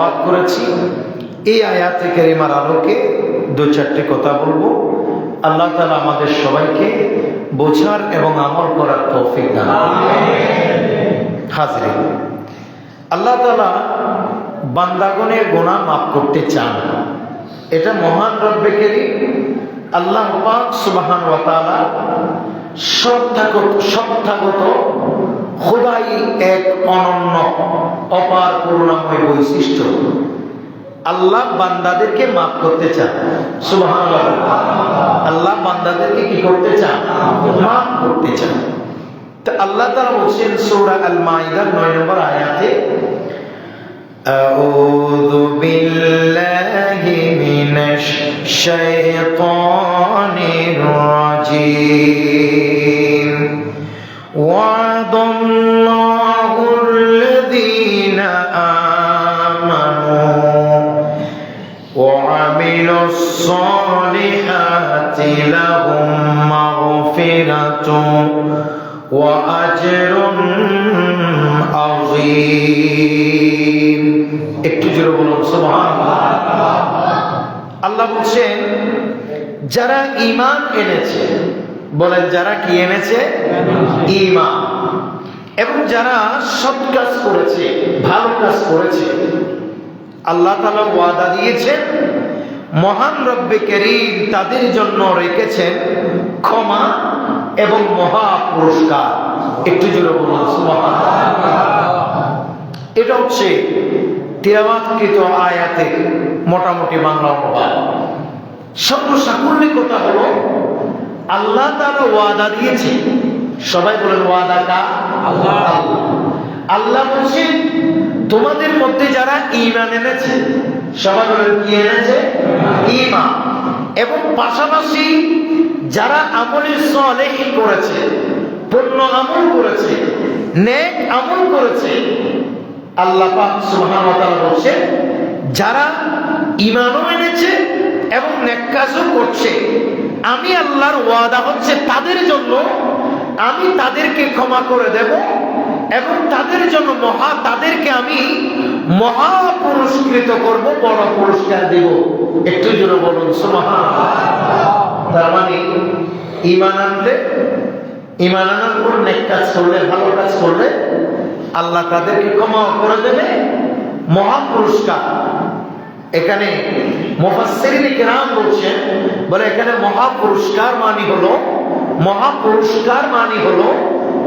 তেলাওয়াত করেছি, এই আয়াতে কারিমার আলোকে দু চারটি কথা বলবো। আল্লাহ তাআলা আমাদের সবাইকে বোঝার এবং আমল করার তৌফিক দান করুন। হাজরিন, আল্লাহ তাআলা বান্দাগণের গুনাহ মাফ করতে চান। এটা মহান রব্বে কারীম আল্লাহ পাক সুবহান ওয়া তাআলা সত্তাগত খোদাই এক অনন্য অপার করুণাময় বৈশিষ্ট্য। আল্লাহ বান্দাদেরকে মাফ করতে চান। সুবহানাল্লাহ। আল্লাহ বান্দাদেরকে কি করতে চান? মাফ করতে চান। তো আল্লাহ তাআলা বলেন সূরা আল মাইদা 9 নম্বর আয়াতে, আউযু বিল্লাহি মিনাশ শাইতানির রাজীম। ওয়াদাল্লাহুল্লাযীনা আমানু وعملوا الصالحات لهم مغفرة وأجر عظيم। একটু জোরে বলুন সুবহানাল্লাহ। আল্লাহ বলছেন যারা ঈমান এনেছে, বলেন যারা কি এনেছে? ঈমান। এবং যারা সৎ কাজ করেছে, ভালো কাজ করেছে, আল্লাহ তাআলা ওয়াদা দিয়েছেন মহান রব্বে কারীম তাদের জন্য রেখেছেন ক্ষমা এবং মহা পুরস্কার। একটু জোরে বলুন সুবহানাল্লাহ। এটা হচ্ছে তিলাওয়াতকৃত আয়াতের মোটামুটি বাংলা অনুবাদ। সর্বসাকুল্যে কথা হলো আল্লাহ তাআলা ওয়াদা দিয়েছে। সবাই বলেন ওয়াদা কার? আল্লাহ। আল্লাহ বলছেন তোমাদের মধ্যে যারা ঈমান এনেছে, সবাই বলেন কি এনেছে? ঈমান। এবং পাশাপাশি যারা আমলে সালেহ করেছে, পূর্ণ আমল করেছে, নেক আমল করেছে, আল্লাহ পাক সুবহানাহু ওয়া তাআলা বলেন যারা ঈমানও এনেছে এবং নেক কাজও করছে, আমি আল্লাহর ওয়াদা হচ্ছে তাদের জন্য আমি তাদেরকে ক্ষমা করে দেব এবং তাদের জন্য তাদেরকে আমি মহা পুরস্কৃত করব, বড় পুরস্কার দেব। একটু জোরে বলুন সুবহানাল্লাহ। তার মানে ঈমান আনলে, ঈমান আনার পর নেক কাজ করলে, ভালো কাজ করলে আল্লাহ তাদেরকে ক্ষমা করে দেবে, মহা পুরস্কার। এখানে মুফাসসিরিন কিরাম বলছেন, বলে এখানে মহা পুরস্কার মানে হলো, মহা পুরস্কার মানে হলো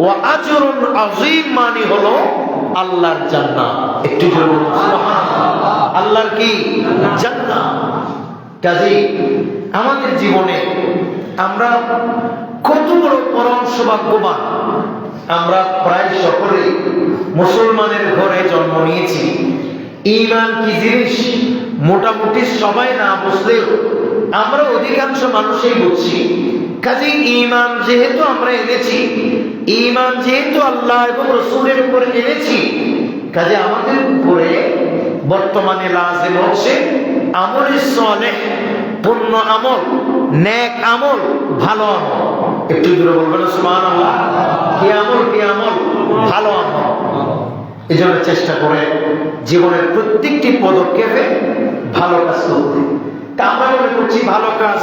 ওয়া আজরুন আযীম মানে হলো আল্লাহর জান্নাত। একটু জোরে বলুন সুবহানাল্লাহ। আল্লাহর কি? জান্নাত। কাজেই আমাদের জীবনে আমরা কত বড় পরম সৌভাগ্যবান। আমরা প্রায় সকলেই মুসলমানের ঘরে জন্ম নিয়েছি। ঈমান কি জিনিস মোটামুটি সবাই না বুঝলেও আমরা অধিকাংশ মানুষই বুঝছি। কাজেই ঈমান যেহেতু আমরা এনেছি, ঈমান যেহেতু আল্লাহ এবং রাসূলের উপর এনেছি, কাজে আমাদের উপরে বর্তমানে লাজিম হচ্ছে আমলে সালেহ, পূর্ণ আমল, নেক আমল, ভালো আমল। একটু জোরে বলবেন সুবহানাল্লাহ। কি আমল? কি আমল? ভালো আমল। এই জন্য চেষ্টা করে জীবনের প্রত্যেকটি পদক্ষেপে ভালো কাজ করতে। তা আমরা মনে করছি ভালো কাজ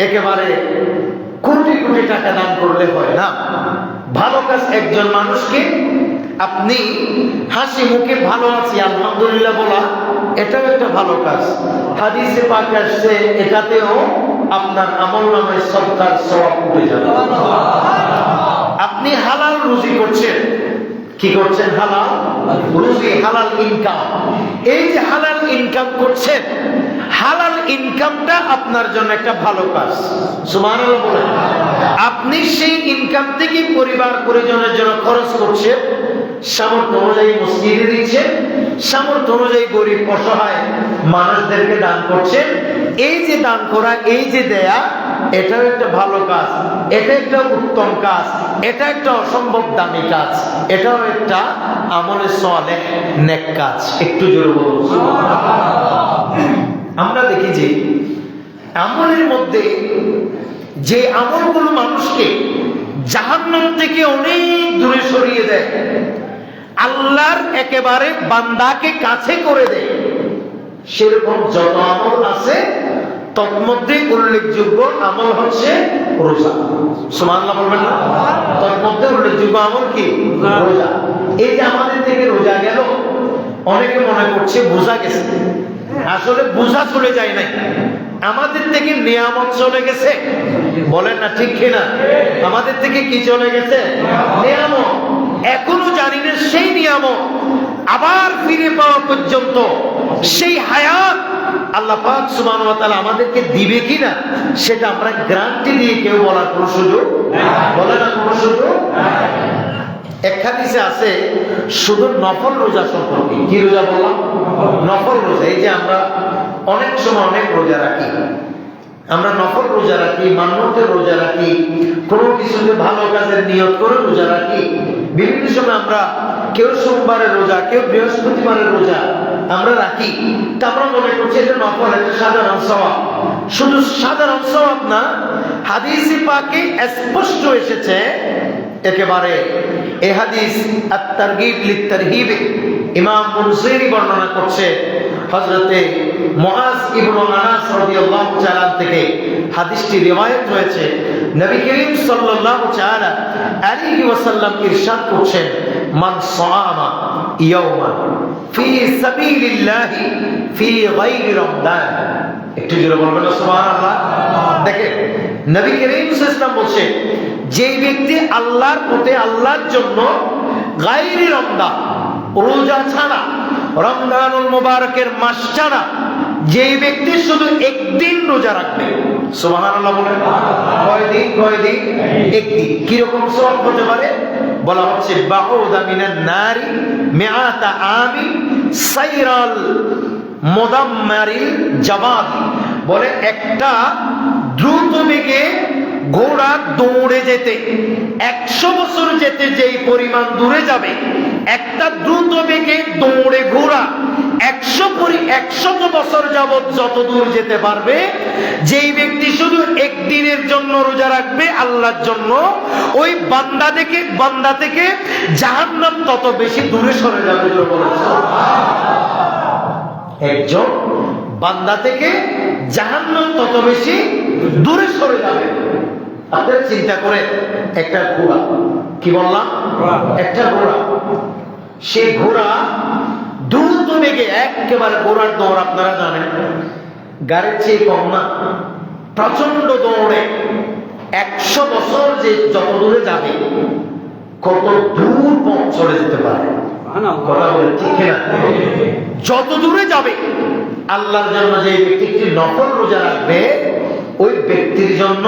একেবারে কোটি কোটি টাকা দান করলে হয় না। ভালো কাজ একজন মানুষকে আপনি হাসি মুখে ভালো আছি আলহামদুলিল্লাহ বলা, এটাও একটা ভালো কাজ। হাদিসে পাকে আসছে এটাতেও আপনার আমলনামায় সদকার সওয়াব উঠে যাবে। আপনি হালাল রুজি করছেন, কি করছেন? হালাল রুজি, হালাল ইনকাম। এই যে হালাল ইনকাম করছেন, হালাল ইনকামটা আপনার জন্য একটা ভালো কাজ। সুবহানাল্লাহ বলেন। আপনি সেই ইনকাম থেকে পরিবার পরিজনের জন্য খরচ করছেন, সামর্থ্য অনুযায়ী মসজিদে দিচ্ছেন, সামর্থ্য অনুযায়ী গরিব অসহায় মানুষদেরকে দান করছেন। এই যে দান করা, এই যে দেয়া, এটাও একটা ভালো কাজ, এটা একটা উত্তম কাজ, এটা একটা অসম্ভব দামি কাজ, এটাও একটা আমলে সালেহ নেক কাজ। একটু জোরে বলুন সুবহানাল্লাহ। আমরা দেখি যে আমলের মধ্যে যে আমলগুলো মানুষকে জাহান্নাম থেকে অনেক দূরে সরিয়ে দেয়, আল্লাহর একেবারে বান্দাকে কাছে করে দেয়, সেরকম যত আমল আছে তন্মধ্যে উল্লেখযোগ্য আমল হচ্ছে রোজা। সুবহানাল্লাহ বলবেন না? তন্মধ্যে উল্লেখযোগ্য আমল কি? রোজা। এই যে আমাদের থেকে রোজা গেল, অনেকে মনে করছে বোঝা গেছে, আসলে বোঝা চলে যায় নাই, আমাদের থেকে নিয়ামত চলে গেছে। বলেন না ঠিক কিনা? আমাদের থেকে কি চলে গেছে? নিয়ামত। এখনো জানি না সেই নিয়ামত আবার ফিরে পাওয়া পর্যন্ত সেই হায়াত আল্লাহ পাক সুবহানাহু ওয়া তাআলা আমাদেরকে দিবে কিনা, সেটা আমরা গ্যারান্টি দিয়ে কেউ বলার কোনো সুযোগ, বলে না কোনো সুযোগ। এক হাদিসে আছে শুধু নফল রোজা সম্পর্কে। কি রোজা বললাম? নফল রোজা। এই যে আমরা অনেক সময় অনেক রোজা রাখি, আমরা নফল রোজা রাখি, মান্যতের রোজা রাখি, কোনো কিছুতে ভালো কাজের নিয়ত করে রোজা রাখি। বিভিন্ন সময় আমরা কেউ সোমবারের রোজা, কেউ বৃহস্পতিবারের রোজা আমরা রাখি। তা আমরা মনে করছি এটা নফল, এটা সাধারণ সওয়াব। শুধু সাধারণ সওয়াব না, হাদিসে পাকে স্পষ্ট এসেছে একেবারে। এই হাদিস আত-তারগীব লিত-তারহীব ইমাম মুনসিরি বর্ণনা করছে হযরতে মুআজ ইবনে আনাস রাদিয়াল্লাহু তাআলা থেকে হাদিসটি রিওয়ায়াত হয়েছে। নবী করিম সাল্লাল্লাহু তাআলা আলাইহি ওয়াসাল্লাম ইরশাদ করছেন, মান সামা ইয়াওমান ফি সাবিলিল্লাহি ফি গায়রি রমজান। একটু জোরে বলবেন না সুবহানাল্লাহ? দেখেন নবী করিম সাল্লাল্লাহু আলাইহি ওয়াসাল্লাম বলছেন, যে ব্যক্তি আল্লাহর পথে, আল্লাহর জন্য গায়রি রমজান, রোজা ছাড়া, রমজানুল মুবারকের মাস ছাড়া যে ব্যক্তি শুধু একদিন রোজা রাখবে, সুবহানাল্লাহ বলেন, কয়দিন? কয়দিন? একদিন। কি রকম সওয়াব হতে পারে? বলা হচ্ছে বাউদা মিনান নারি মিআতা আমি সাইরাল মুদাম্মারিল জাবাদ। বলে একটা দ্রুত বেগে ঘোড়া দৌড়ে যেতে 100 বছর যেতে যেই পরিমাণ দূরে যাবে, একটা দ্রুত বেগে দৌড়ে ঘোড়া 100 বছর যাবত যত দূর যেতে পারবে, যেই ব্যক্তি শুধু একদিনের জন্য রোজা রাখবে আল্লাহর জন্য, ওই বান্দা থেকে জাহান্নাম তত বেশি দূরে সরে যাবে। একজন বান্দা থেকে জাহান্নাম তত বেশি দূরে সরে যাবে। আপনারা চিন্তা করে, একটা ঘোড়া, কি বললাম? একটা ঘোড়া, সেই ঘোড়া দ্রুত বেগে, একেবারে ঘোড়ার দৌড় আপনারা জানেন গাড়ির চেয়ে কম না, প্রচন্ড দৌড়ে 100 বছর যে যত দূরে যাবে, কত দূর পথ চলে যেতে পারে। কথা বলে ঠিক না? যত দূরে যাবে আল্লাহর জন্য যে ব্যক্তি একটি নফল রোজা রাখবে, ওই ব্যক্তির জন্য,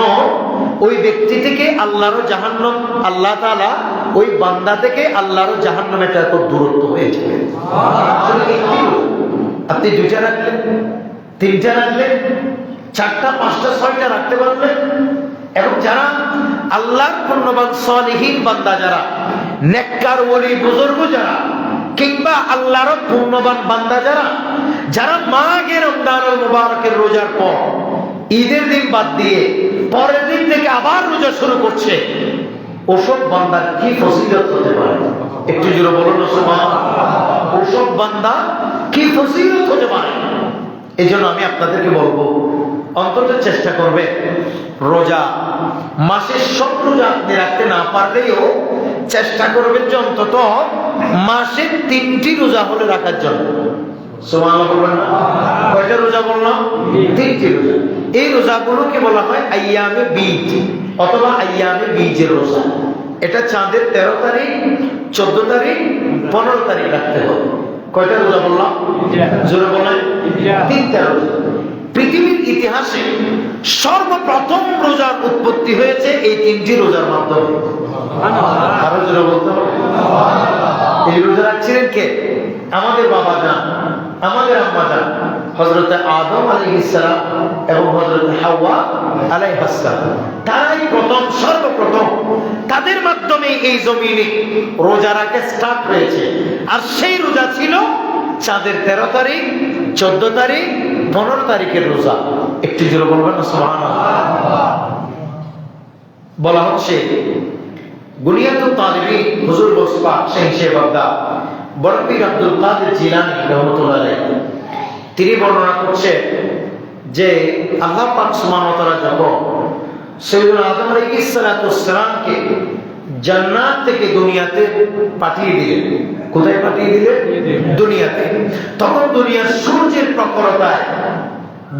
ওই ব্যক্তি থেকে আল্লাহর জাহান্নাম, আল্লাহ তাআলা ওই বান্দা থেকে আল্লাহর জাহান্নাম একটা এত দূরত্ব হয়ে যাবে। আপনি 2টা রাখলেন, 3টা রাখলেন, 4টা, 5টা, 6টা রাখতে পারলেন। এবং যারা আল্লাহর পুণ্যবান সালিহিন বান্দা, যারা নেককার ওলি বুজুর্গ, যারা কিংবা আল্লাহর পুণ্যবান বান্দা, যারা মাঘে রমজানুল মুবারকের রোজার পর ঈদের দিন বাদ দিয়ে পরের দিন থেকে আবার রোজা শুরু করছে, ওসব বান্দার কি ফজিলত হতে পারে? একটু জোরে বলুন সুবহানাল্লাহ। ওসব বান্দা কি ফজিলত হতে পারে? এই জন্য আমি আপনাদেরকে বলবো, অন্তত চেষ্টা করবে রোজা, মাসের সব রোজা আপনি রাখতে না পারলেও চেষ্টা করবেন যে অন্তত মাসে 3টি রোজা হলে রাখার জন্য। সুবহানাল্লাহ বলবেন না? কয়টা রোজা বললাম? 3টি রোজা। এই রোজাগুলোকে বলা হয় আইয়ামে বীজ অথবা আইয়ামে বীজের রোজা। এটা চাঁদের 13 তারিখ, 14 তারিখ, 15 তারিখ রাখতে হবে। কয়টা রোজা বললাম? জোরে বলেন। 3টা রোজা। পৃথিবীর ইতিহাসে সর্বপ্রথম রোজার উৎপত্তি হয়েছে এই 3টি রোজার মাধ্যমে। আরো জোরে বলতে হবে। এই রোজা রাখছিলেন কে? আমাদের বাবা জান, আমাদের আম্মা জান, হযরত আদম আলাইহিস সালাম এবং হযরত হাওয়া আলাইহিস সালাম। তারাই প্রথম, সর্বপ্রথম, তাদের মাধ্যমে এই জমিনে রোজা রাখা স্টার্ট হয়েছে। আর সেই রোজা ছিল চাঁদের 13 তারিখ, 14 তারিখ, 15 তারিখের রোজা। একটু জোরে বলবেন না সুবহানাল্লাহ। বলা হচ্ছে গুনিয়াতুত তালিবিন হুজুর বসপা শেখ বাগদাদ বড় পীর আব্দুল কাদের জিলানী রাহমাতুল্লাহ আলাইহি তিনি বর্ণনা করছেন যে আল্লাহ পাক সুবহানাহু ওয়া তাআলা যখন সাইয়্যিদুনা আদম আলাইহিস সালাতুস সালামকে জান্নাত থেকে দুনিয়াতে পাঠিয়ে দিলেন। কোথায় পাঠিয়ে দিলেন? দুনিয়াতে। তখন দুনিয়ার সূর্যের প্রখরতায়,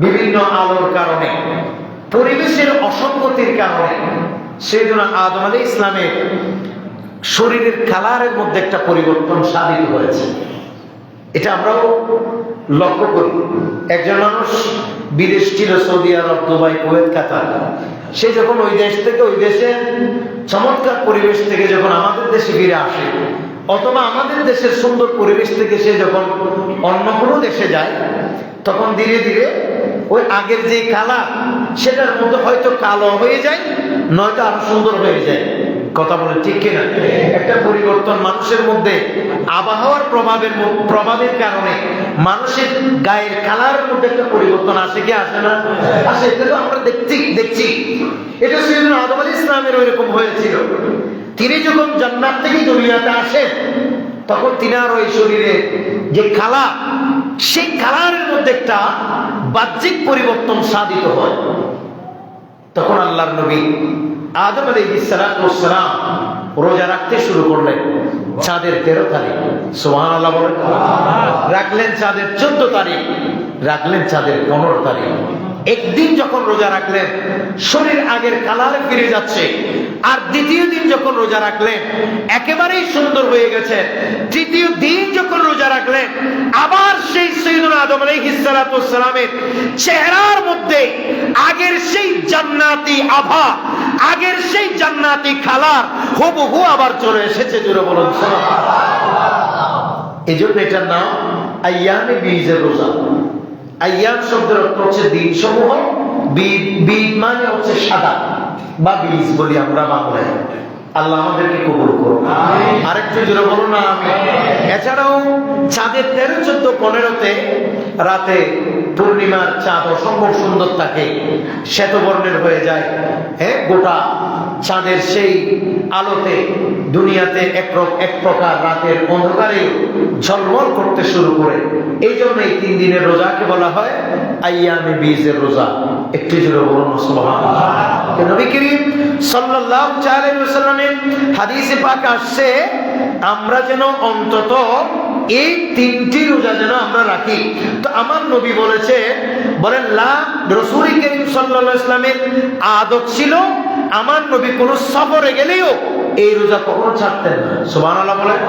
বিভিন্ন আলোর কারণে, পরিবেশের অসঙ্গতির কারণে সাইয়্যিদুনা আদম আলাইহিস সালামের শরীরের কালারের মধ্যে একটা পরিবর্তন সাধিত হয়েছে। এটা আমরাও লক্ষ্য করি। একজন মানুষ বিদেশ ছিল, সৌদি আরব, দুবাই, কুয়েত, কাতার। সে যখন ওই দেশ থেকে, ওই দেশের চমৎকার পরিবেশ থেকে যখন আমাদের দেশে ফিরে আসে, অথবা আমাদের দেশের সুন্দর পরিবেশ থেকে সে যখন অন্য কোনো দেশে যায়, তখন ধীরে ধীরে ওই আগের যে কালার সেটার মধ্যে হয়তো কালো হয়ে যায়, নয়তো আরো সুন্দর হয়ে যায়। কথা বলে ঠিক কিনা? একটা পরিবর্তন মানুষের মধ্যে, আবহাওয়ার প্রভাবের কারণে মানুষের গায়ের কালারের মধ্যে একটা পরিবর্তন আসে কি আসে না? আসে। এটা তো আমরা দেখছি। এটা সাইয়্যিদুনা আদম আলাইহিস সালামের ওইরকম হয়েছিল। তিনি যখন জান্নাত থেকে দুনিয়াতে আসেন, তখন তিনার ওই শরীরে যে কালার, সেই কালারের মধ্যে একটা বাহ্যিক পরিবর্তন সাধিত হয়। তখন আল্লাহর নবী আদম আলাইহিস সালাম রোজা রাখতে শুরু করলেন চাঁদের 13 তারিখ। সুবহানাল্লাহ বলেন। রাখলেন চাঁদের 14 তারিখ, রাখলেন চাঁদের 15 তারিখ। একদিন যখন রোজা রাখলেন, শরীর আগের কালারে ফিরে যাচ্ছে। আর দ্বিতীয় দিন যখন রোজা রাখলেন, একেবারেই সুন্দর হয়ে গেছে। তৃতীয় দিন যখন রোজা রাখলেন, আবার সেই সাইয়্যিদুনা আদম আলাইহিস সালামের চেহারার মধ্যে আগের সেই জান্নাতি আভা, আগের সেই জান্নাতি কালার হুবহু আবার চলে এসেছে। জোরে বলুন সুবহানাল্লাহ। এই জন্য এটার নাম আইয়ামে বীজের রোজা। আইয়াম শব্দের অর্থ হচ্ছে দিন সমূহ, বীজ মানে হচ্ছে সাদা বা বীজ বলি আমরা বাংলায়। আল্লাহ আমাদেরকে কবুল করুন। আরেকটু জোরে বলুন না আমি। এছাড়াও চাঁদের 13, 14, 15-তে রাতে পূর্ণিমার চাঁদ অসম্ভব সুন্দর থাকে, শ্বেতবর্ণের হয়ে যায়। হ্যাঁ, গোটা চাঁদের সেই আলোতে দুনিয়াতে এক প্রকার রাতের অন্ধকারে ঝলমল করতে শুরু করে। এই জন্য এই 3 দিনের রোজাকে বলা হয় আইয়ামে বীজের রোজা। একটু জোরে বলুন সুবহানাল্লাহ। নবী করিম সাল্লাল্লাহু আলাইহি ওয়াসাল্লামের হাদিসে পাক আসছে, আমরা যেন অন্তত এই 3টি রোজা যেন আমরা রাখি। তো আমার নবী বলেন রাসূল করিম সাল্লাল্লাহু আলাইহি ওয়াসাল্লামের আদত ছিল, আমার নবী কোন সফরে গেলেও এই রোজা কখনো ছাড়তেন না। সুবহানাল্লাহ বলেন।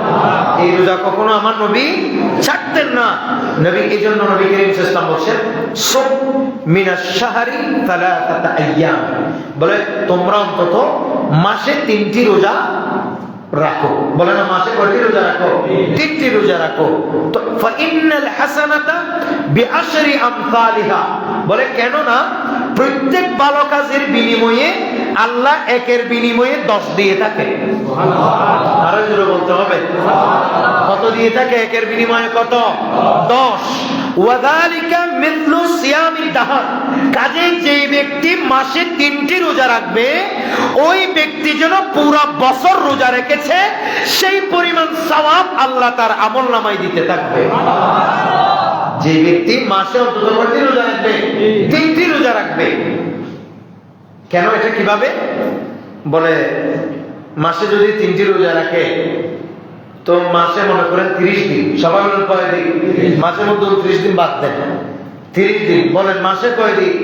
এই রোজা কখনো আমার নবী ছাড়তেন না। নবী, এই জন্য নবী করিম সাল্লাল্লাহু আলাইহি ওয়াসাল্লাম বলেন, সুম মিনাশ শাহরি 3 আইয়াম, বলে তোমরা অন্তত মাসে 3টি রোজা রাখো। বলে না, মাসে কয়টি রোজা রাখো? 3টি রোজা রাখো। তো ফাইন্নাল হাসানাতা বিআশরি আমসালিহা, বলে কেন না প্রত্যেক ভালো কাজের বিনিময়ে আল্লাহ 1-এর বিনিময়ে 10 দিয়ে থাকে। সুবহানাল্লাহ। আরো জোরে বলতে হবে। কত দিয়ে থাকে? 1-এর বিনিময়ে কত? 10। ওয়াযালিকা মিথলু সিয়ামিদ দাহর, কাজে যে ব্যক্তি মাসে 3টি রোজা রাখবে, ওই ব্যক্তি যেন পুরো বছর রোজা রেখেছে সেই পরিমাণ সওয়াব আল্লাহ তার আমলনামায় দিতে থাকবে। যে ব্যক্তি মাসে অন্তত কয়টি রোজা রাখবে? 3টি রোজা রাখবে। কেন? এটা কিভাবে? বলে মাসে যদি 3টি রোজা রাখে, তো মাসে মনে করেন 30 দিন, সবাই বলেন কয় দিন? মাসের মধ্যে 30 দিন বাদ দেন, 30 দিন। বলেন মাসে কয় দিন?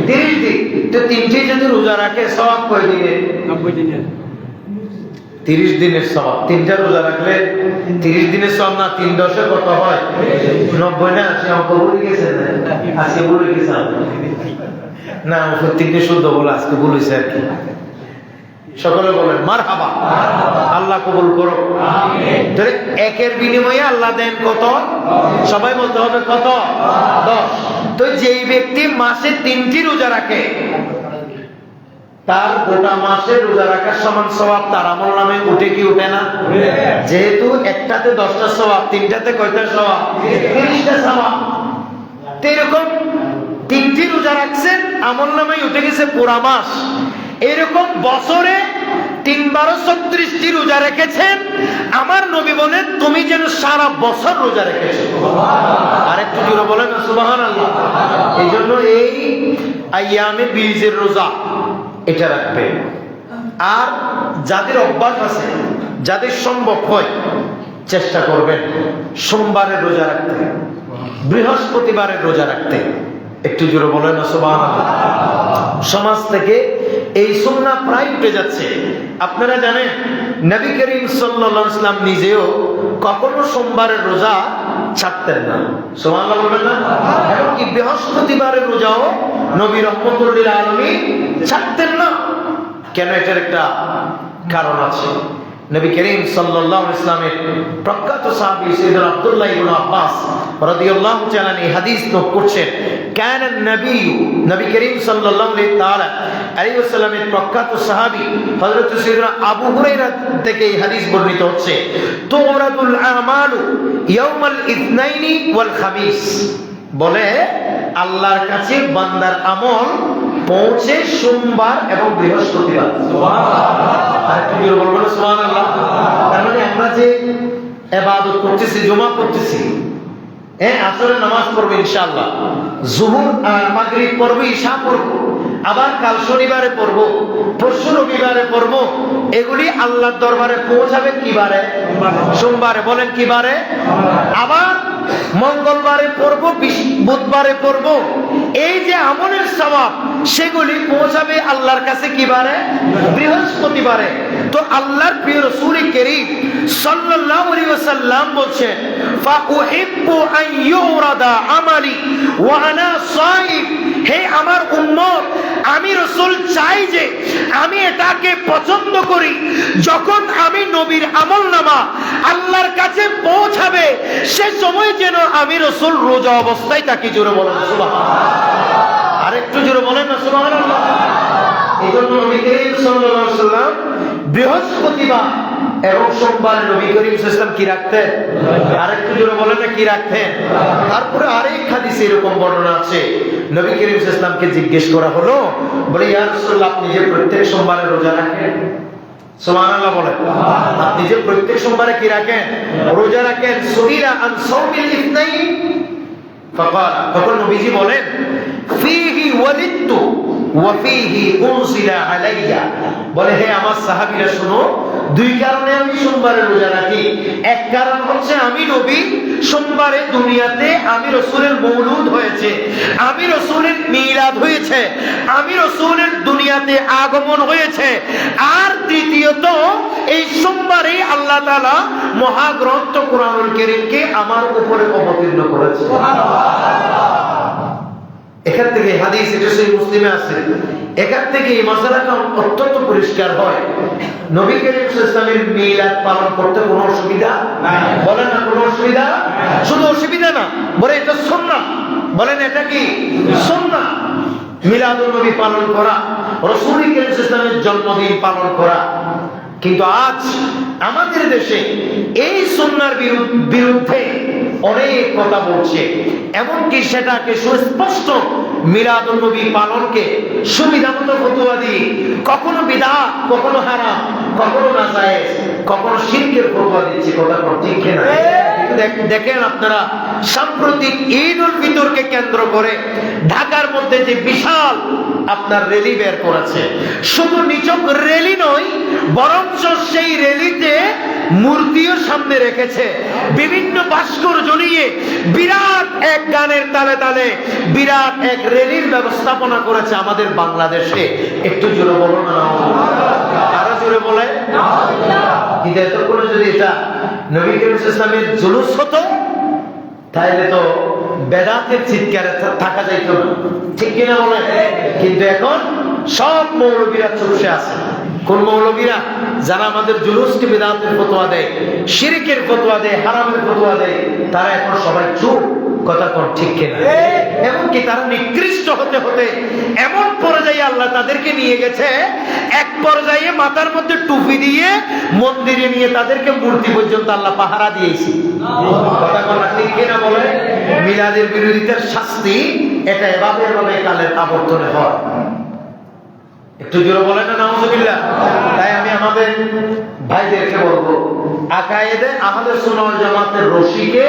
30 দিন। তো 3টি যদি রোজা রাখে, সওয়াব কয় দিনে? 90 দিনের। 30 দিনের সওয়াব। 3টা রোজা রাখলে 30 দিনের সওয়াব না, 3 10-এ কত হয়? 90 না? সে অঙ্ক ভুলে গেছেন না? আজকে ভুলে গেছেন না? প্রত্যেকদিন শুদ্ধ বলে আজকে ভুলেছে আর কি। সকলে বলেন মারহাবা। আল্লাহ কবুল করো। আমিন। 1-এর বিনিময়ে আল্লাহ দেন কত? সবাই বলতে হবে কত? 10। তো যেই ব্যক্তি মাসে 3টি রোজা রাখে, তার গোটা মাসে রোজা রাখার সমান সওয়াব তার আমলনামায় উঠে কি উঠে না? যেহেতু একটাতে 10টা সওয়াব, 3টাতে কয়টা সওয়াব? 30টা সওয়াব। তো এরকম 3টি রোজা রাখছেন, আমলনামায় উঠে গেছে পুরা মাস। এরকম বছরে 3/12 রোজা রেখেছেন, আমার নবী বলেন তুমি যেন সারা বছর রোজা রেখেছো। আর একটু জোরে বলেন না সুবহানাল্লাহ। এই জন্য এই আইয়ামে বীজের রোজা এটা রাখবে। আর যাদের অভ্যাস আছে, যাদের সম্ভব হয়, চেষ্টা করবেন সোমবারের রোজা রাখতে, বৃহস্পতিবারের রোজা রাখতে। একটু জোরে বলেন না সুবহানাল্লাহ। সমাজ থেকে এই সুন্নাহ প্রায় উঠে যাচ্ছে। আপনারা জানেন নবী করিম সাল্লাল্লাহু আলাইহি ওয়াসাল্লাম নিজেও কখনো সোমবারের রোজা ছাড়তেন না। সুবহানাল্লাহ বলবেন না? এমনকি বৃহস্পতিবারের রোজাও নবী রাহমাতুল লিল আলামিন ছাড়তেন না। কেন? এটার একটা কারণ আছে। নবী করিম সাল্লাল্লাহু আলাইহি ওয়াসাল্লামের প্রখ্যাত সাহাবী সাইয়েদনা আব্দুল্লাহ ইবনে আব্বাস রাদিয়াল্লাহু তাআলা এই হাদিস নোট করছেন, কানা নবী, নবী করিম সাল্লাল্লাহু আলাইহি ওয়াসাল্লামের প্রখ্যাত সাহাবী হযরত সাইয়েদনা আবু হুরায়রা থেকে এই হাদিস বর্ণিত হচ্ছে, তুরাদুল আমালু ইয়াউমাল ইথনাইনি ওয়াল খামিস, বলে আল্লাহর কাছে বান্দার আমল পৌঁছে সোমবার এবং বৃহস্পতিবার। সুবহানাল্লাহ। তার মানে আমরা যে ইবাদত করতেছি, জুমা করতেছি, আসরের নামাজ পড়বো ইনশাআল্লাহ, যুহর আর মাগরিব পড়বো, ঈশা পড়বো, আবার কাল শনিবারে পড়বো, পরশু রবিবারে পড়বো, এগুলি আল্লাহর দরবারে পৌঁছাবে কি বারে? সোমবারে। বলেন কি বারে? আবার মঙ্গলবারে পড়বো, বুধবারে পড়বো। এই যে আমলের সওয়াব সেগুলি পৌঁছাবে আল্লাহর কাছে কি বারে? বৃহস্পতিবারে। তো আল্লাহর প্রিয় রাসূল করিম সাল্লাল্লাহু আলাইহি ওয়াসাল্লাম বলছেন, ফা উহিব্বু আন ইউরাদা আমালি ওয়া আনা সাইম, হে আমার উম্মত, আমি রাসূল চাই যে আমি এটাকে পছন্দ করি, যখন আমি নবীর আমলনামা আল্লাহর কাছে পৌঁছাবে সে সময় যেন আমি রাসূল রোজা অবস্থায় থাকি। জোরে বলেন সুবহানাল্লাহ। আর একটু জোরে বলেন না সুবহানাল্লাহ। এই জন্য নবী করিম সাল্লাল্লাহু আলাইহি ওয়াসাল্লাম বৃহস্পতিবার এবং সোমবার নবী করিম সাল্লাল্লাহু আলাইহি ওয়াসাল্লাম কি রাখতেন? আর একটু জোরে বলেন না কি রাখতেন? তারপরে আরেক হাদিসে এরকম বর্ণনা আছে, নবী করিম সাল্লাল্লাহু আলাইহি ওয়াসাল্লামকে জিজ্ঞেস করা হলো, বলে ইয়া রাসূলুল্লাহ, আপনি যে প্রত্যেক সোমবারে রোজা রাখেন, সুবহানাল্লাহ বলেন, আপনি যে প্রত্যেক সোমবারে কি রাখেন? রোজা রাখেন। সুইলা আন সাওমিল ইথনাইন ফাকালা, তখন নবীজি বলেন, ফীহি ওয়ালিদতু ওয়া ফীহি উনজিলা আলাইয়া, বলে হে আমার সাহাবীরা শুনো, দুই কারণে আমি সোমবারে রোজা রাখি। এক কারণ হচ্ছে আমি নবী, সোমবারে দুনিয়াতে আমি রাসূলের মওলুদ হয়েছে, আমি রাসূলের মিলাদ হয়েছে, আমি রাসূলের দুনিয়াতে আগমন হয়েছে। আর দ্বিতীয়ত এই সোমবারে আল্লাহ তাআলা মহাগ্রন্থ কোরআনুল কারীমকে আমার উপরে অবতীর্ণ করেছে। এখান থেকে হাদিস, এটা সহিহ মুসলিমে আছে, এখান থেকে এই মাসালাটা অত্যন্ত পরিষ্কার হয়, নবী করিম সাল্লাল্লাহু আলাইহি ওয়াসাল্লামের মিলাদ পালন করতে কোনো অসুবিধা নাই। বলেন না কোনো অসুবিধা? শুধু অসুবিধা না, বলে এটা সুন্নাহ। বলেন এটা কি? সুন্নাহ। মিলাদুন নবী পালন করা, রাসূল করিম সাল্লাল্লাহু আলাইহি ওয়াসাল্লামের জন্মদিন পালন করা। কিন্তু আজ আমাদের দেশে এই সুন্নাহর বিরুদ্ধে অনেক কথা বলছে, এমনকি সেটাকে সুস্পষ্ট মিলাদুন নবী পালনকে সুবিধামতো ফতোয়া দিয়ে কখনো বিদআত, কখনো হারাম, কখনো নাজায়েজ, কখনো শিরকের ফতোয়া দিচ্ছে। কথা ঠিক না? দেখেন আপনারা, সাম্প্রতিক ঈদ উল ফিতরকে কেন্দ্র করে ঢাকার মধ্যে যে বিশাল আপনার র্যালি বের করেছে, শুধু নিছক র্যালি নয়, বরঞ্চ সেই র্যালিতে মূর্তিও সামনে রেখেছে, বিভিন্ন ভাস্কর্য নিয়ে বিরাট এক গানের তালে তালে বিরাট এক র্যালির ব্যবস্থাপনা করেছে আমাদের বাংলাদেশে। একটু জোরে বলো না, আরো জোরে বলে। কিন্তু এতক্ষণ যদি এটা নবী করিম সাল্লাল্লাহু আলাইহি ওয়াসাল্লামের জুলুস হতো, তাহলে তো বেদাতের চিৎকারে থাকা যাইত না, ঠিক কিনা বলে? কিন্তু এখন সব মৌলবীরা চুপসে আছে। কোন মৌলবীরা? যারা আমাদের জুলুসকে বেদাতের ফতোয়া দেয়, শিরকের ফতোয়া দেয়, হারামের ফতোয়া দেয়, তারা এখন সবাই চুপ। কথা কোন ঠিক কিনা? এমনকি তারা নিকৃষ্ট হতে হতে এমন পর্যায়ে আল্লাহ তাদেরকে নিয়ে গেছে, এক পর্যায়ে মাথার মধ্যে টুপি দিয়ে মন্দিরে নিয়ে তাদেরকে মূর্তি পর্যন্ত আল্লাহ পাহারা দিয়েছে। কথা কোন ঠিক কিনা বলে? মিলাদের বিরোধিতার শাস্তি এটা এভাবে কালের আবর্তনে হয়। একটু জোরে বলেন না নাউজুবিল্লাহ। তাই আমি আমাদের ভাইদেরকে বলবো, আকায়েদে আমাদের সুন্নাত ওয়াল জামাতের রশিকে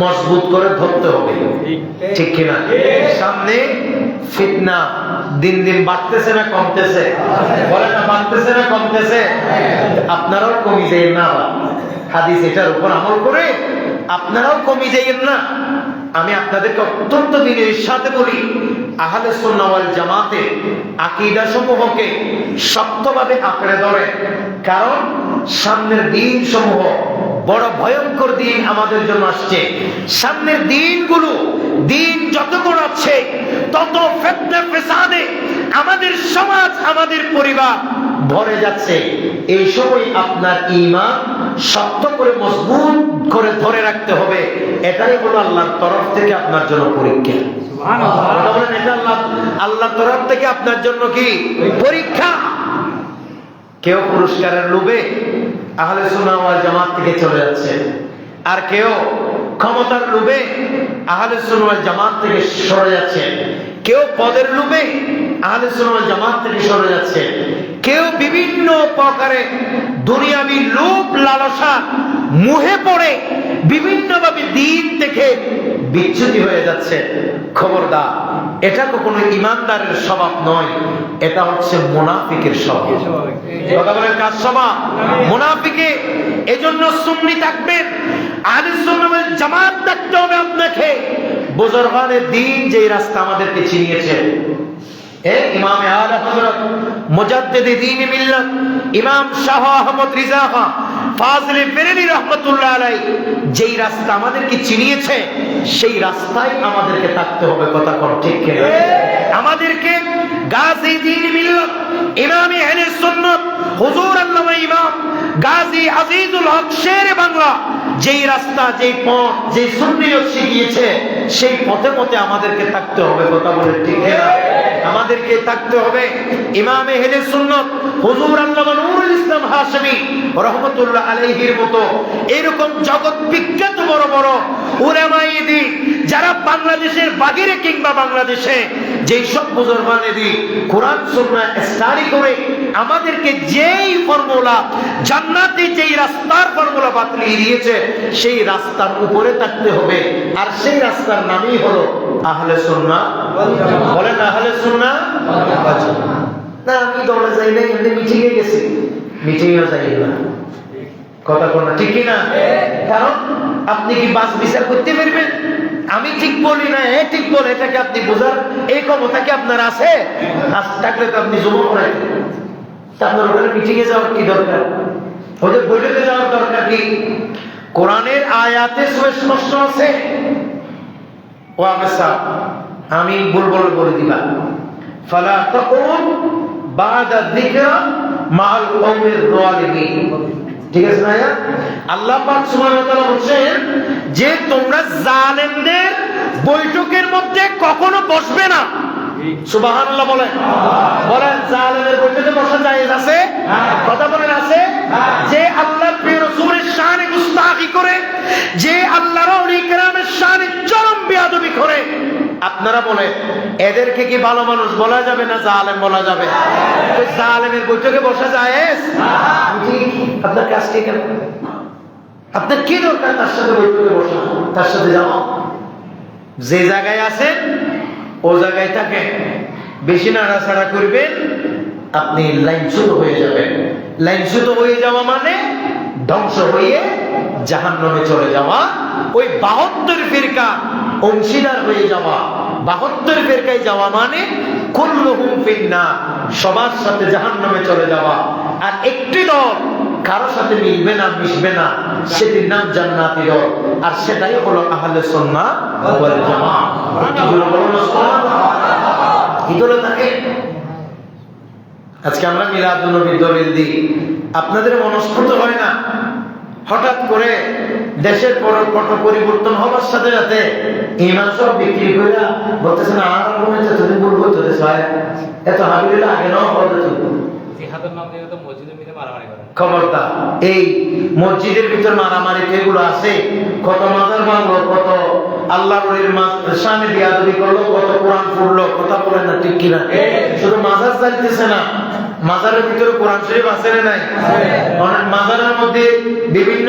মজবুত করে ধরতে হবে, ঠিক কিনা? সামনে ফিতনা দিন দিন বাড়তেছে না কমতেছে? বলেন না, বাড়তেছে না কমতেছে? আপনারাও কমে যাইয়েন না, হাদিস এটার উপর আমল করে আপনারাও কমে যাইয়েন না। আমি আপনাদেরকে অত্যন্ত বিনয়ের সাথে বলি, আহলে সুন্নাহ ওয়াল জামাতের আকীদা সমূহকে শক্তভাবে আঁকড়ে ধরে, কারণ সামনের দিন সমূহ বড় ভয়ঙ্কর দিন আমাদের জন্য আসছে। সামনের দিনগুলো, দিন যত গড়াচ্ছে তত ফিতনা ফেসাদে আমাদের সমাজ, আমাদের পরিবার ভরে যাচ্ছে। এই সময় আপনার ঈমান শক্ত করে মজবুত করে ধরে রাখতে হবে। এটাই হলো আল্লাহর তরফ থেকে আপনার জন্য পরীক্ষা। সুবহানাল্লাহ বলেন, এটা আল্লাহর তরফ থেকে আপনার জন্য কি পরীক্ষা? কেউ পুরস্কারের লোভে আহলে সুন্নাহ ওয়াল জামাত থেকে চলে যাচ্ছে, আর কেউ ক্ষমতার লোভে আহলে সুন্নাহ ওয়াল জামাত থেকে সরে যাচ্ছে, কেউ পদের লোভে আহলে সুন্নাহ ওয়াল জামাত থেকে সরে যাচ্ছে, কেউ বিভিন্ন প্রকারে দুনিয়াবি লোভ লালসা মুহে পড়ে বিভিন্নভাবে দিন থেকে বিচ্যুতি হয়ে যাচ্ছে। খবরদার, এটা কখনো ইমানদারের স্বভাব নয়, এটা হচ্ছে মুনাফিকের স্বভাব। কথা বলেন, কার স্বভাব? মুনাফিকে। এজন্য সুন্নি থাকবেন, আহলে সুন্নাহ ওয়াল জামাত থাকতে হবে আপনাকে। বুজুর্গানে দ্বীন যে রাস্তা আমাদেরকে চিনিয়েছে, ইমাম আলা হযরত মুজাদ্দিদে দ্বীন মিল্লাত ইমাম শাহ আহমদ রিজা খান ফাজলে বেরেলী রাহমাতুল্লাহ আলাইহি যেই রাস্তা আমাদেরকে চিনিয়েছে, সেই রাস্তায় আমাদেরকে থাকতে হবে। কথা কোন ঠিক কিনা? আমাদেরকে গাজী দ্বীন মিল্লাত ইমাম আহলে সুন্নাত হুজুর আল্লামা ইমাম গাজী আজিজুল হক শেরে বাংলা যেই রাস্তা, যেই পথ, যেই সুন্নিয়ত শিখিয়েছে, সেই পথে পথে আমাদেরকে থাকতে হবে। কথা বলে ঠিক কিনা? আমাদেরকে থাকতে হবে ইমাম আহলে সুন্নাত হুজুর আল্লামা নুরুল ইসলাম হাশমি রাহমাতুল্লাহ আলাইহির মতো এরকম জগৎ বিখ্যাত বড় বড় উলামায়ে দ্বীন যারা বাংলাদেশের বাহিরে কিংবা বাংলাদেশে যেই সব বুজুর্গানে দ্বীন কোরআন সুন্নাহ স্টাডি করে আমাদেরকে যেই ফর্মুলা, জান্নাতি যেই রাস্তার ফর্মুলা বাতলিয়ে দিয়েছে, সেই রাস্তার উপরে থাকতে হবে। আর সেই রাস্তার নামই হলো আহলে সুন্নাহ ওয়াল জামাত। বলেন আহলে সুন্নাহ ওয়াল জামাত। না, আমি দৌড়ে যাই না, এমনি মিটিংয়ে গেছি, মিটিংয়েও যাই না। কথা কোন ঠিক কিনা? কারণ আপনি কি বাস বিচার করতে পারবেন? আমি ঠিক বলি না, এ ঠিক বলে, এটাকে আপনি বোঝার এই ক্ষমতা কি আপনার আছে? থাকলে তো আপনি জমা করেন। আপনার ওখানে মিটিংয়ে যাওয়ার কি দরকার? ওদের বৈঠকে যাওয়ার দরকার কি? কোরআনের আয়াতে স্পষ্ট আছে, ও আমেসা আমি বলে দিবা, ফালা তাকুন বাদা যিকরা মাআল কওমির যালিমিন। ঠিক আছে না? আল্লাহ পাক সুবহানাহু ওয়া তাআলা বলেন যে তোমরা জালেমদের বৈঠকের মধ্যে কখনো বসবে না। সুবহানাল্লাহ বলেন। বলেন, জালেমের বৈঠকে বসা জায়েজ আছে? কথা বলেন, আছে? যে আল্লাহর প্রিয় রাসূলের শানে গুস্তাখি করে, যে আল্লাহর ওলি কেরামের শানে চরম বেয়াদবি করে, আপনারা বলেন এদেরকে কি ভালো মানুষ বলা যাবে না জালেম বলা যাবে? তো জালেমের বৈঠকে বসা জায়েজ? আপনার কাজ কি? আপনার কি দরকার তার সাথে বৈঠকে বসা, তার সাথে যাওয়া? যে জায়গায় আছেন ও জায়গায় থাকেন, বেশি নাড়াচাড়া করবেন, আপনি লাইনচ্যুত হয়ে যাবেন। লাইনচ্যুত হয়ে যাওয়া মানে ধ্বংস হয়ে জাহান্নামে চলে যাওয়া। ওই 72 ফিরকা অংশীদার হয়ে যাওয়া। 72 ফিরকায় যাওয়া মানে কুল্লুহুম ফিন্নার, সবার সাথে জাহান্নামে চলে যাওয়া। আর একটি দল কারো সাথে মিলবে না, মিশবে না, সেটির নাম জান্নাতি দল। আর সেটাই হলো আহলে সুন্নাহ ওয়াল জামাত। কি দলে থাকে? আজকে আমরা মিলাদুন নবীর দলিল দিই, আপনাদের মনস্ফূর্ত হয় না? হঠাৎ করে দেশের পট পরিবর্তন হওয়ার সাথে সাথে ইমান সব বিক্রি করে বলতেছে না, আর তুমি বলবো তো এত হাবিল আগে নাও বলতে। খবরদার, এই মসজিদের ভিতর মারামারি এগুলো আছে, কত মাজার ভাঙলো, কত আল্লাহর শানে বিয়াদবি করলো, কত কোরআন পড়লো, কথা বলেন না ঠিক কিনা? শুধু মাজার চাইতেছে না, মাজারের ভিতরে কোরআন শরীফ আছে না নাই? মাজারের মধ্যে বিভিন্ন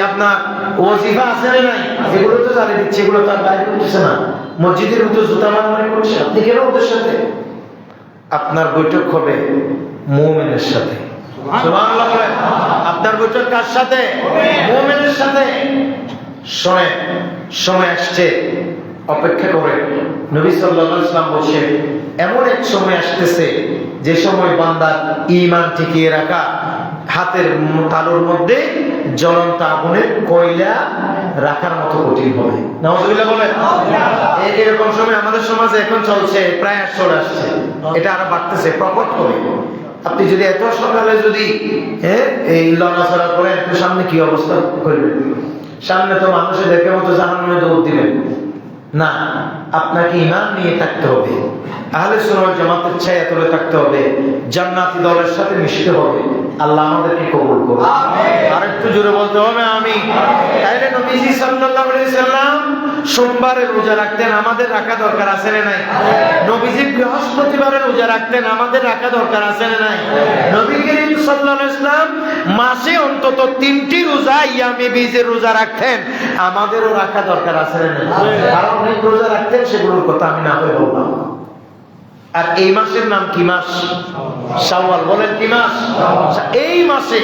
আপনার ওয়াজিফা আছে না নাই? এগুলো তো চালিয়ে দিচ্ছে, এগুলো তার বাইরে করতেছে না। মসজিদের ভিতরে জুতা মারামারি করছে, আপনি কেন ওদের সাথে? আপনার বৈঠক হবে মুমিনের সাথে। সুবহানাল্লাহ বলেন। আপনার বৈঠক কার সাথে? মুমিনের সাথে। সময় আসছে, অপেক্ষা করে। নবী সাল্লাল্লাহু আলাইহি ওয়াসাল্লাম বলেন, এমন এক সময় আসতেছে যে সময় বান্দার ঈমান টিকিয়ে রাখা হাতের তালুর মধ্যে জ্বলন্ত আগুনের কয়লা রাখার মতো কঠিন হবে। নাউযুবিল্লাহ বলেন। এরকম সময় আমাদের সমাজে এখন চলছে, প্রায় চলে আসছে, এটা আরো বাড়তেছে, প্রকট হবে। আপনি যদি এত সকালে যদি এই লড়াচড়া করেন, তো সামনে কি অবস্থা করবেন? সামনে তো মানুষের দেখে মতো জাহান্নামে দৌড় দিবেন না। আপনাকে ঈমান নিয়ে থাকতে হবে, আহলে সুন্নাহ ওয়াল জামাতের ছায়া তলে থাকতে হবে, জান্নাতি দলের সাথে মিশতে হবে। আল্লাহ আমাদেরকে কবুল করুন। আর একটু জোরে বলতে হবে আমি। তাইলে নবীজি সাল্লাল্লাহু আলাইহি সাল্লাম সোমবারে রোজা রাখতেন, আমাদের রাখা দরকার আছে না নাই? নবীজি বৃহস্পতিবারে রোজা রাখতেন, আমাদের রাখা দরকার আছে না নাই? নবী করিম সাল্লাল্লাহু আলাইহি সাল্লাম মাসে অন্তত 3টি রোজা ইয়ামে বীজের রোজা রাখতেন, আমাদেরও রাখা দরকার আছে না নাই? কারণ অনেক রোজা রাখতেন, সেগুলোর কথা আমি না হয়ে বললাম। আর এই মাসের নাম কি মাস? শাওয়াল। বলেন কি মাস? এই মাসে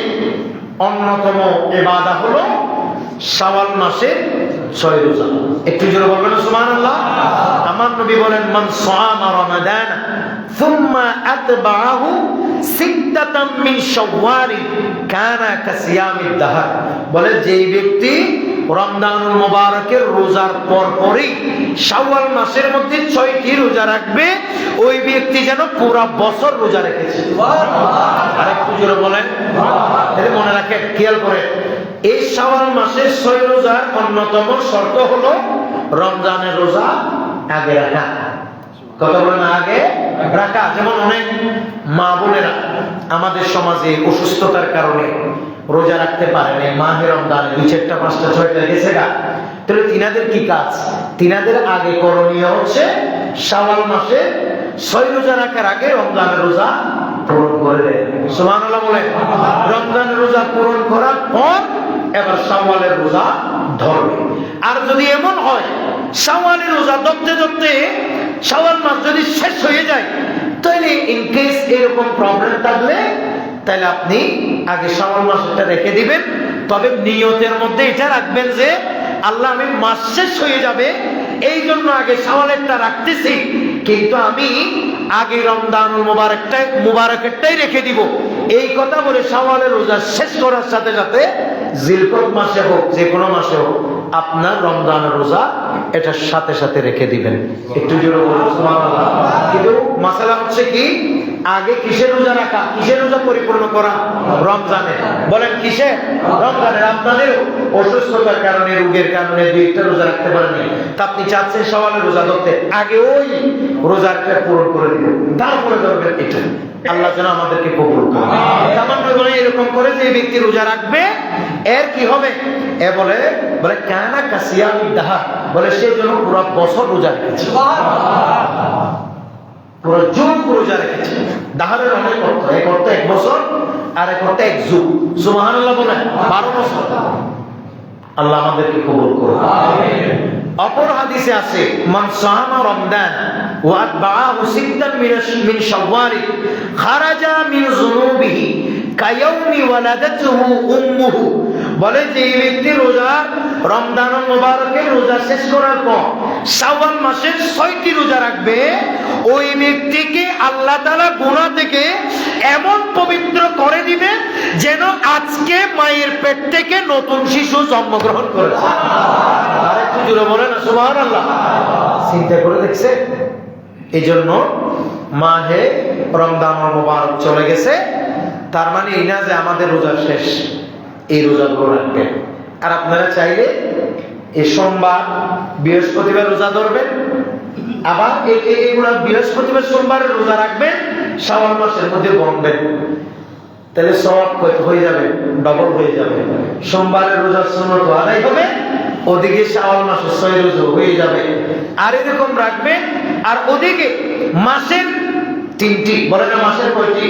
অন্যতম ইবাদত হলো শাওয়াল মাসে 6 রোজা। একটু জোরে বলবেন সুবহানাল্লাহ। আমার নবী বলেন, মান সামা রমাদান সুম্মা আতবাহু সিত্তাতাম মিন শাওয়াল কানা কাসিয়ামিদ দাহর। বলে যেই ব্যক্তি রমজানুল মুবারকের রোজার পরপরই শাওয়াল মাসের মধ্যে 6টি রোজা রাখবে, ওই ব্যক্তি যেন পুরো বছর রোজা রেখেছে। আর একটু জোরে বলেন। এটা মনে রাখেন, খেয়াল করে। এই শাওয়াল মাসের 6 রোজার অন্যতম শর্ত হলো রমজানের রোজা আগে রাখা। কথা বলেন, আগে রাখা। যেমন অনেক মা বোনেরা আমাদের সমাজে অসুস্থতার কারণে রোজা রাখতে পারে না, মাহে রমজানে 2, 4, 5, 6টা গেছে গা। তাহলে তিনাদের কি কাজ? তিনাদের আগে করণীয় হচ্ছে শাওয়াল মাসে 6 রোজা রাখার আগে রমজানের রোজা পূরণ করে দেয়। সুবহানাল্লাহ বলেন। রমজানের রোজা পূরণ করার পর এবার শাওয়ালের রোজা ধরবে। আর যদি এমন হয় শাওয়ালের রোজা ধরতে ধরতে শাওয়াল মাস যদি শেষ হয়ে যায়, তাহলে ইন কেস এরকম প্রবলেম থাকলে তাহলে আপনি আগে শাওয়াল মাসটা রেখে দিবেন। তবে নিয়তের মধ্যে এটা রাখবেন যে আল্লাহ, আমি মাস শেষ হয়ে যাবে এই জন্য আগে শাওয়ালেরটা রাখতেছি, কিন্তু আমি আগে রমজানুল মুবারকেরটাই রেখে দিব। এই কথা বলে শাওয়ালের রোজা শেষ করার সাথে সাথে জিলকদ মাসে হোক, যে কোনো মাসে হোক, আপনার রমজানের রোজা এটার সাথে সাথে রেখে দিবেন। একটু জোরে বলুন সুবহানাল্লাহ। কিন্তু মাসালা হচ্ছে কি, আগে কিসের রোজা রাখা, কিসের রোজা পরিপূর্ণ করা? রমজানে। বলেন কিসের? রমজানের। আপনাদের অসুস্থতার কারণে, রোগের কারণে 2টা রোজা রাখতে পারেননি, তা আপনি চাচ্ছেন শাওয়ালের রোজা ধরতে, আগে ওই রোজাটা পূরণ করে দিবেন, তারপরে ধরবেন। এটা আল্লাহ যেন আমাদেরকে কবুল করেন। তামান্না বলে এরকম করে যে ব্যক্তি রোজা রাখবে, এর কি হবে? এ বলে কানা কাসিয়ামিদ দাহর। বলে সে যেন পুরো বছর রোজা রেখেছে, পুরো যুগ রোজা রেখেছে। দাহরের অনেক অর্থ, এক অর্থ 1 বছর, আর এক অর্থ 1 যুগ। সুবহানাল্লাহ বলেন, 12 বছর। আল্লাহ আমাদেরকে কবুল করুন। আমিন। অপর হাদিসে আছে, মান সামা রমজান ওয়া আতবাআহু সিত্তান মিন শাওয়াল খারাজা মিন যুনুবিহি কায়াউমি ওয়ালাদাতুহু উম্মুহু। বলে যে ব্যক্তি রোজা রমজানুল মুবারকের রোজা শেষ করার পর শাওয়াল মাসের 6টি রোজা রাখবে, ওই ব্যক্তিকে আল্লাহ তাআলা গুনাহ থেকে এমন পবিত্র করে দিবে যেন আজকে মায়ের পেট থেকে নতুন শিশু জন্মগ্রহণ করেছে। আর একটু জোরে বলেন সুবহানাল্লাহ। চিন্তা করে দেখছে। এই জন্য মাহে রমজানুল মুবারক চলে গেছে, তার মানে এই না যে আমাদের রোজা শেষ, এই রোজাগুলো রাখবেন। আর আপনারা চাইলে এই সোমবার বৃহস্পতিবার রোজা ধরবেন, আবার এগুলা বৃহস্পতিবার সোমবারের রোজা রাখবেন, শাওয়াল মাসের মধ্যে বলবেন, তাহলে সওয়াব হয়ে যাবে, ডবল হয়ে যাবে। সোমবারের রোজার সুন্নত আদায় হবে, ওদিকে শাওয়াল মাসের 6 রোজা হয়ে যাবে। আর এরকম রাখবেন, আর ওদিকে মাসের 3টি, বলে না মাসের কয়টি?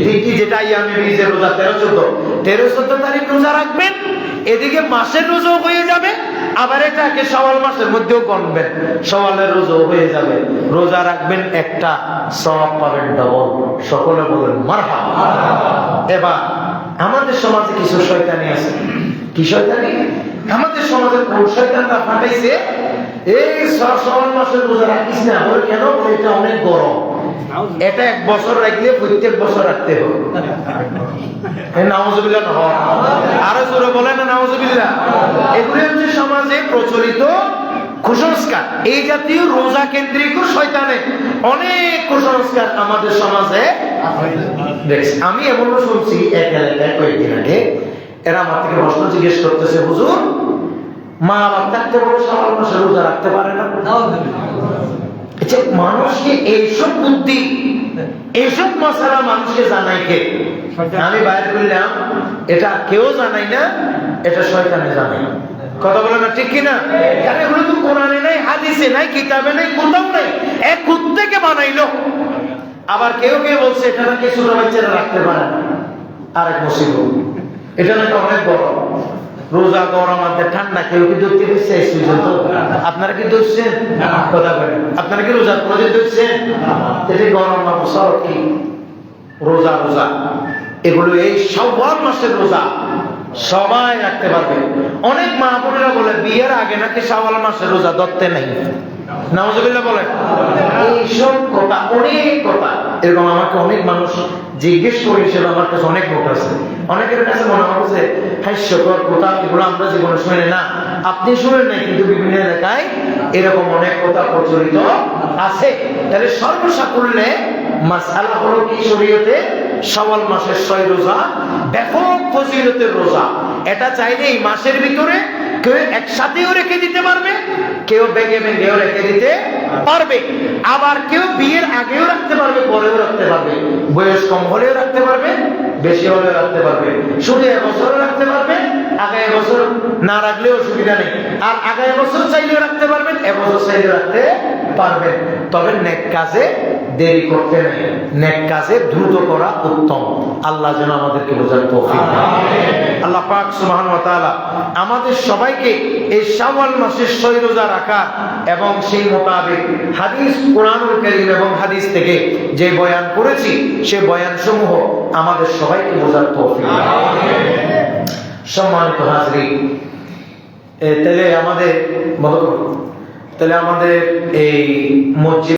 3টি, যেটা ইয়ামে বীজের রোজা 13-14 তারিখ রোজা রাখবেন, এদিকে মাসের রোজাও হয়ে যাবে, আবার এটাকে শাওয়াল মাসের মধ্যেও গণবেন, শাওয়ালের রোজাও হয়ে যাবে। রোজা রাখবেন একটা, সওয়াব পাবেন ডবল। সকলে বলেন মারহাবা। এবার আমাদের সমাজে কিছু শয়তানি আছে। কি শয়তানি? আমাদের সমাজে কোন শয়তানটা ফাটাইছে, এই শাওয়াল মাসের রোজা রাখিস না, বলে কেন? বলে এটা অনেক গরম, এটা 1 বছর রাখলে প্রত্যেক বছর রাখতে হবে। নাউজুবিল্লাহ না, আরো জোরে বলেন না নাউজুবিল্লাহ। এগুলি হচ্ছে সমাজে প্রচলিত কুসংস্কার। এই জাতীয় রোজা কেন্দ্রিক শয়তানে অনেক কুসংস্কার আমাদের সমাজে দেখছি। আমি এমন শুনছি এক এলাকায় কয়েকদিন আগে, এরা আমার থেকে প্রশ্ন জিজ্ঞেস করতেছে, হুজুর মা বাপ থাকতে বলে শাওয়াল মাসে রোজা রাখতে পারে না। আচ্ছা, মানুষকে এইসব বুদ্ধি, এইসব মশলা মানুষকে জানাই কে? আমি বাইরে করলাম, এটা কেউ জানাই না, এটা শয়তানে জানাই। কথা বলে না, ঠিক কিনা? কারণ এগুলো তো কোরআনে নাই, হাদিসে নাই, কিতাবে নাই, কোথাও নাই, এক থেকে বানাইলো। আবার কেউ কেউ বলছে এটা নাকি ছোট বাচ্চারা রাখতে পারে না। আরেক মুসিবত, এটা নাকি অনেক বড়। রোজা গরম, আমাদের ঠান্ডা, কেউ কি ধরতে পেরেছে? আপনারা কি ধরছেন? কথা বলেন, আপনারা কি রোজা কোনোদিন ধরছেন? এটা গরম না বছর কি রোজা? রোজা এগুলো এই শাওয়াল মাসের রোজা সবাই রাখতে পারবে। অনেক মা বোনেরা বলে বিয়ের আগে নাকি শাওয়াল মাসের রোজা ধরতে নাই। নাউজুবিল্লাহ বলেন। এইসব কথা, অনেক কথা এরকম আমাকে অনেক মানুষ জিজ্ঞেস করেছিল, আমার কাছে অনেক লোক আছে। অনেকের কাছে মনে হচ্ছে হাস্যকর কথা, এগুলো আমরা জীবনে শুনি না। আপনি শুনেন নাই, কিন্তু বিভিন্ন এলাকায় এরকম অনেক কথা প্রচলিত আছে। তাহলে সর্বসাকুল্যে মাসআলা হলো কি শরীয়তে? শাওয়াল মাসের 6 রোজা ব্যাপক ফজিলতের রোজা। এটা চাইলে এই মাসের ভিতরে কেউ একসাথেও রেখে দিতে পারবে, কেউ ভেঙে ভেঙেও রেখে দিতে পারবে, আবার কেউ বিয়ের আগেও রাখতে পারবে, পরেও রাখতে পারবে, বয়স কম হলেও রাখতে পারবে, বেশি হলেও রাখতে পারবে, শুধু 1 বছরও রাখতে পারবে, আগামী বছর না রাখলেও অসুবিধা নেই। আর আগামী বছর চাইলেও রাখতে পারবেন, 1 বছর চাইলেও রাখতে পারবেন। তবে নেক কাজে দেরি করতে নেই, নেক কাজে দ্রুত করা উত্তম। আল্লাহ যেন আমাদেরকে বোঝার তৌফিক দেন। আল্লাহ পাক সুবহানাহু ওয়া তাআলা আমাদের সবাইকে এই শাওয়াল মাসের 6 রোজা রাখা এবং সেই মোতাবেক হাদিস, কুরআনুল কারীম এবং হাদিস থেকে যে বয়ান করেছি, সেই বয়ানসমূহ আমাদের সবাইকে বোঝার তৌফিক দেন। সম্মানিত হাজরিন, তাহলে আমাদের এই মসজিদ